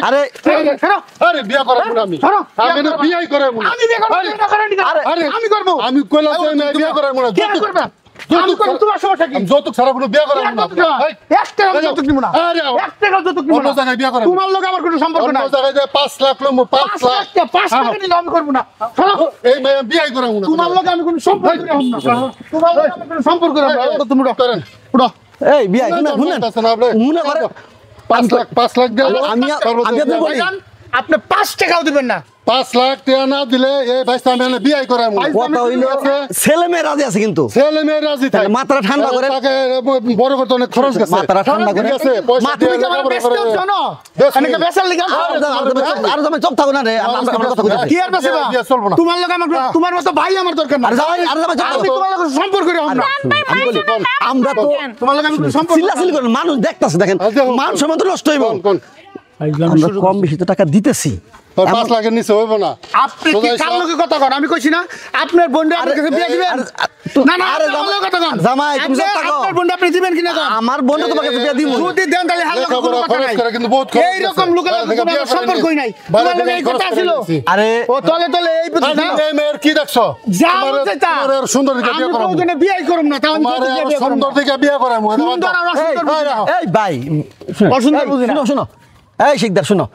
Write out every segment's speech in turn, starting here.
আরে আরে বিয়া করাবো না আমি আমি না বিয়াই করাবো না আমি বিয়ে করব না করেন আরে আমি করব আমি কইলাম যে আমি বিয়া করাবো না কি করবে আমি করব তোমার সমস্যা কি যৌতুক ছাড়া কোনো বিয়া করাবো না এক টাকা যৌতুক নিব না আরে এক টাকা যৌতুক নিব অন্য না জায়গায় বিয়া করাবো তোমার লোক আমার কোনো সম্পর্ক অন্য নাই জায়গায় 5 লাখ লম 5 লাখ 5 টাকা নিলে আমি করব না এই মেয়ে বিয়াই করাবো না তোমার লোক আমি কোনো সম্পর্ক রাখব না তোমার লোক আমি কোনো সম্পর্ক রাখব না তুমি করেন উড়ো এই বিয়া শুনেন মনে করে 5 লাখ দিয়ে আমি আপনাকে বলি আপনি 5 টাকাও দিবেন না 5 লাখ টাকা না দিলে এই ভাইস্তা আমি বিয়াই করাবো কথা হইলো ছেলে মেয়ে রাজি আছে কিন্তু ছেলে মেয়ে রাজি থাকে মাথাটা ঠান্ডা করে তাকে বড় করতে অনেক খরচ গেছে মাথাটা ঠান্ডা করে আছে পয়সা দিয়ে আমার বেস্ট জানো এনেকে বেসাল লাগা আর তুমি চুপ থাকো না রে আমরা কথা বলছি কি আর বেসবা বিয়া চলবো না তোমার লোক আমার তোমার মতো ভাই আমার দরকার না আর যাই আমি তোমার লোক সম্পর্ক রাখব না আমি বলি আমরা তো তোমার লোক আমি কোনো সম্পর্ক চিল্লাচিল্লি করেন মানুষ দেখতাছে দেখেন মান সম্মান তো নষ্ট হইব কোন আমরা কম বেশি তো টাকা দিতেছি 5 লাখের নিচে হইব না আপনি কি কার লগে কথা কন আমি কইছি না আপনার বোনটা আপনার কাছে বিয়ে দিবেন না না আরে আমার লগে কথা কন জামাই তুমি চুপ থাকো আপনার বোনটা আপনি দিবেন কিনা কন আমার বোন তোমার কাছে বিয়ে দিব যদি দেন তাহলে হাল লগে কোনো কথা নাই করে কিন্তু বহুত খরচ এই রকম লোকের লগে কোনো সম্পর্কই নাই তোমার লগে এই কথা ছিল আরে ও তলে তলে এই বুঝছ না এই মেয়ের কি দেখছো যা বলছে তা তোমার সুন্দর দিকে বিয়ে আমি করাবো কোনদিন বিয়ে করব না তাও আমি তোমার তোকে বিয়ে করব সুন্দর দিকে বিয়ে করাবো সুন্দর আর অসুন্দর বুঝি না। এই ভাই অসুন্দর বুঝি না। শুনো শুনো এই শিকদার শুনো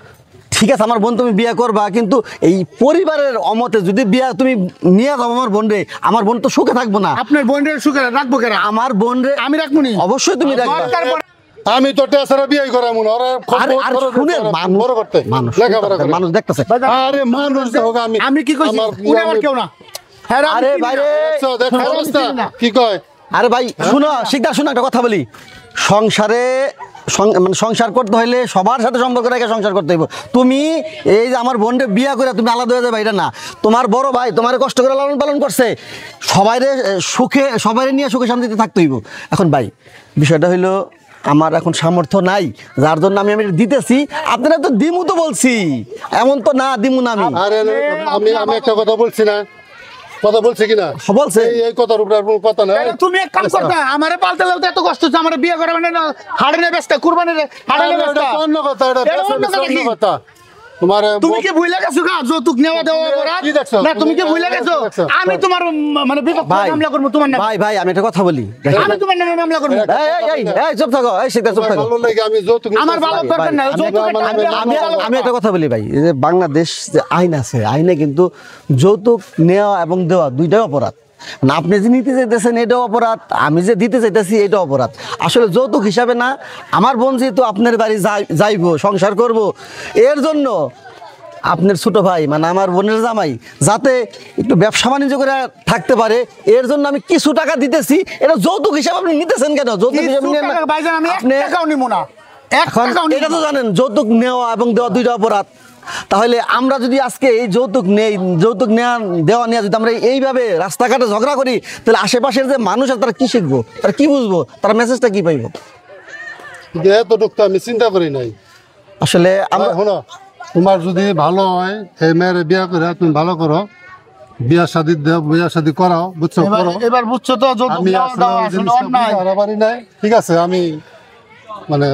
ঠিক আছে আমার বোন তুমি বিয়ে করবা কিন্তু এই পরিবারের অমতে যদি বিয়ে তুমি নিয়ে যাও আমার বোন রে আমার বোন তো সুখে থাকবো না আপনার বোনের সুখে রাখবো কেন আমার বোন রে আমি রাখবো নি অবশ্যই তুমি রাখবা দরকার পড়ে আমি তো টেসারা বিয়ে করাবো না ওরা আরে আর শুনে বড় করতে লেখাপড়া করে মানুষ দেখতেছে আরে মানুষ দেখো আমি কি কইছি উনি আমার কেউ না হ্যাঁ আরে বাইরে দেখো অবস্থা কি কয় আরে ভাই শুনো শিকদার শুনো একটা কথা বলি সংসারে মানে সংসার করতে হইলে সবার সাথে সম্পর্ক রেখে সংসার করতে হইব তুমি এই যে আমার বোনকে বিয়া করে তুমি আলাদা হয়ে যাবে এটা না তোমার বড় ভাই তোমার কষ্ট করে লালন পালন করছে সবাইরে সুখে সবাই নিয়ে সুখে শান্তিতে থাকতে হইব এখন ভাই বিষয়টা হইলো আমার এখন সামর্থ্য নাই যার জন্য আমি দিতেছি আপনারা তো দিমু তো বলছি এমন তো না দিমু না আমি আরে আমি একটা কথা বলছি না কথা বলছে কিনা বলছে এই কথার উপরে আর কোনো কথা নাই তুমি এক কাম করতে আমারে পালতে লাগতে এত কষ্ট হচ্ছে আমারে বিয়ে করে মানে না হাড়ে নে ব্যস্ত কুরবানি রে হাড়ে নে ব্যস্ত এটা অন্য কথা এটা এটা অন্য কথা কি? অন্য কথা তোমার তুমি কি ভুলে গেছো গা যৌতুক নেওয়া দেওয়া করা কি দেখছো? না তুমি কি তুমি ভুলে গেছো কি দেখছো? আমি তোমার মানে বিপক্ষে ভাই মামলা করব তোমার নামে ভাই আমি একটা কথা বলি আমি তোমার নামে মামলা করব এই চুপ থাকো এই শিকদার চুপ থাকো ভালো লাগে আমি যৌতুক আমার ভালো দরকার নাই যৌতুক আমি একটা কথা বলি ভাই এই যে বাংলাদেশ যে আইন আছে আইনে কিন্তু যৌতুক নেওয়া এবং দেওয়া দুইটাই অপরাধ না আপনি যে নিতে চাইতেছেন এটাও অপরাধ আমি যে দিতে চাইতেছি এটাও অপরাধ আসলে যৌতুক হিসাবে না আমার বোন যেহেতু আপনার বাড়ি যাইবো সংসার করব এর জন্য আপনার ছোট ভাই মানে আমার বোনের জামাই যাতে একটু ব্যবসা বাণিজ্য করে থাকতে পারে এর জন্য আমি কিছু টাকা দিতেছি এটা যৌতুক হিসাবে আপনি নিতেছেন কেন যৌতুক হিসাবে ভাইজান আমি আপনি 1 টাকাও নিব না এখন এটা তো জানেন যৌতুক নেওয়া এবং দেওয়া দুইটা অপরাধ তাহলে আমরা যদি আজকে এই যৌতুক নেই যৌতুক দেওয়া নিয়ে যদি আমরা এইভাবে রাস্তাঘাটে ঝগড়া করি তাহলে আশেপাশের যে মানুষ আছে তারা কি শিখবো তারা কি বুঝবো তারা মেসেজটা কি পাইবো এতটুকু আমি চিন্তা করি নাই আসলে আমরা শোনো তোমার যদি ভালো হয় এই মেয়ের বিয়ে করে তুমি ভালো করো বিয়া শাদী করাও বুঝছো করো এবার বুঝছো তো যৌতুক আমি দেওয়া আসলে অন্যায় হারাবারি নাই ঠিক আছে আমি মানে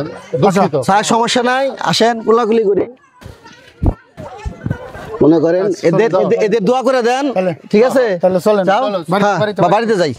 দুঃখিত স্যার সমস্যা নাই আসেন কোলাকুলি করি মনে করেন এদের দোয়া করে দেন ঠিক আছে তাহলে চলেন যাও বাড়িতে বাড়িতে যাই